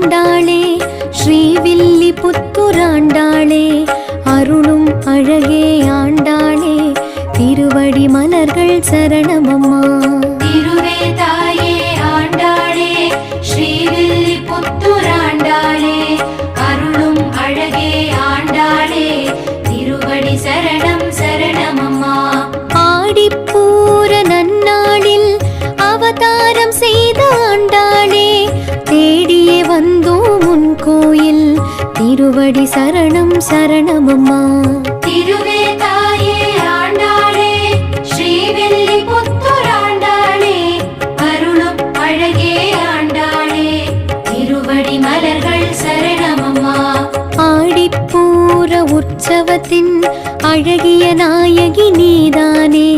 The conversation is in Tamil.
ஆண்டாளே ஸ்ரீவில்லிபுத்தூராண்டாளே அருளும் அழகே ஆண்டாளே திருவடி மலர்கள் சரணமம்மா. திருவே தாயே ஆண்டாளே ஸ்ரீவில்லிபுத்தூராண்டாளே அருளும் அழகே ஆண்டாளே திருவடி சரணம் சரணமம்மா. ஆடிப்பூர நன்னாளில் அவதாரம் செய்த ஆண்டாளே தேடியே வந்தோம் உன் கோயில் திருவடி சரணம் சரணமம்மா. திருவே தாயே ஆண்டாளே ஸ்ரீவில்லிபுத்தூராண்டாளே அருளும் அழகே ஆண்டாளே திருவடி மலர்கள் சரணமம்மா. ஆடிப்பூர உற்சவத்தின் அழகிய நாயகி நீதானே